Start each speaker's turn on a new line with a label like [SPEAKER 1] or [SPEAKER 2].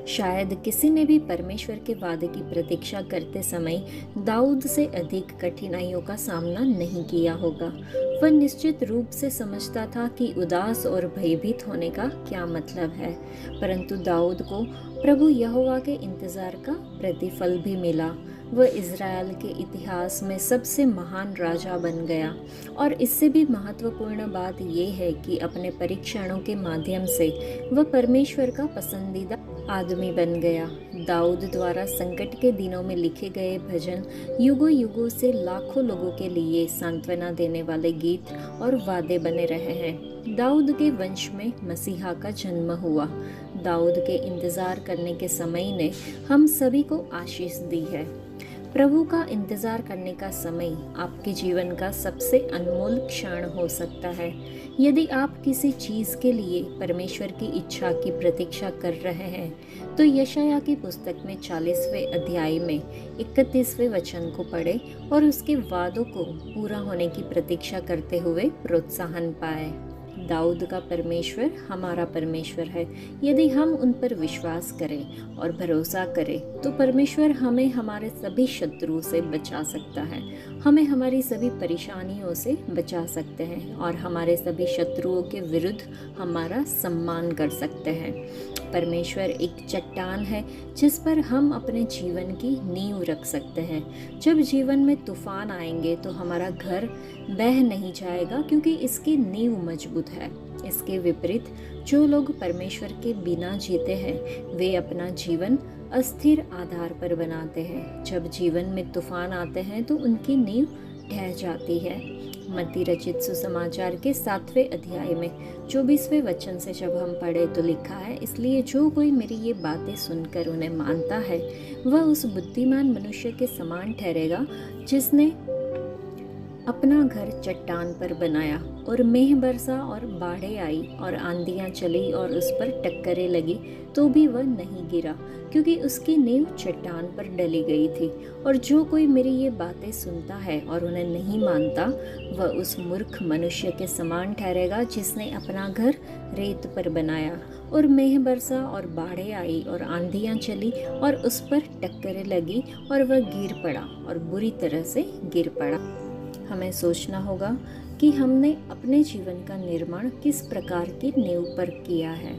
[SPEAKER 1] शायद किसी ने भी परमेश्वर के वादे की प्रतीक्षा करते समय दाऊद से अधिक कठिनाइयों का सामना नहीं किया होगा। वह निश्चित रूप से समझता था कि उदास और भयभीत होने का क्या मतलब है, परंतु दाऊद को प्रभु यहोवा के इंतजार का प्रतिफल भी मिला। वह इज़राइल के इतिहास में सबसे महान राजा बन गया। और इससे भी महत्वपूर्ण बात यह है कि अपने परीक्षणों के माध्यम से वह परमेश्वर का पसंदीदा आदमी बन गया। दाऊद द्वारा संकट के दिनों में लिखे गए भजन युगों युगों से लाखों लोगों के लिए सांत्वना देने वाले गीत और वादे बने रहे हैं। दाऊद के वंश में मसीहा का जन्म हुआ। दाऊद के इंतजार करने के समय ने हम सभी को आशीष दी है। प्रभु का इंतजार करने का समय आपके जीवन का सबसे अनमोल क्षण हो सकता है। यदि आप किसी चीज़ के लिए परमेश्वर की इच्छा की प्रतीक्षा कर रहे हैं तो यशायाह की पुस्तक में 40वें अध्याय में 31वें वचन को पढ़ें और उसके वादों को पूरा होने की प्रतीक्षा करते हुए प्रोत्साहन पाए। दाऊद का परमेश्वर हमारा परमेश्वर है। यदि हम उन पर विश्वास करें और भरोसा करें तो परमेश्वर हमें हमारे सभी शत्रुओं से बचा सकता है, हमें हमारी सभी परेशानियों से बचा सकते हैं और हमारे सभी शत्रुओं के विरुद्ध हमारा सम्मान कर सकते हैं। परमेश्वर एक चट्टान है जिस पर हम अपने जीवन की नींव रख सकते हैं। जब जीवन में तूफान आएंगे तो हमारा घर बह नहीं जाएगा क्योंकि इसकी नींव मजबूत है। इसके विपरीत जो लोग परमेश्वर के बिना जीते हैं वे अपना जीवन अस्थिर आधार पर बनाते हैं। जब जीवन में तूफान आते हैं तो उनकी नींव ढह जाती है। मत्ती रचित सुसमाचार के 7वें अध्याय में 24वें वचन से जब हम पढ़े तो लिखा है, इसलिए जो कोई मेरी ये बातें सुनकर उन्हें मानता है वह उस बुद्धिमान मनुष्य के समान ठहरेगा जिसने अपना घर चट्टान पर बनाया और मेघ बरसा और बाढ़ें आई और आंधियां चली और उस पर टक्करें लगी तो भी वह नहीं गिरा क्योंकि उसकी नींव चट्टान पर डली गई थी। और जो कोई मेरी ये बातें सुनता है और उन्हें नहीं मानता वह उस मूर्ख मनुष्य के समान ठहरेगा जिसने अपना घर रेत पर बनाया और मेघ बरसा और बाढ़ें आई और आंधियां चली और उस पर टक्करें लगी और वह गिर पड़ा और बुरी तरह से गिर पड़ा। हमें सोचना होगा कि हमने अपने जीवन का निर्माण किस प्रकार की नींव पर किया है।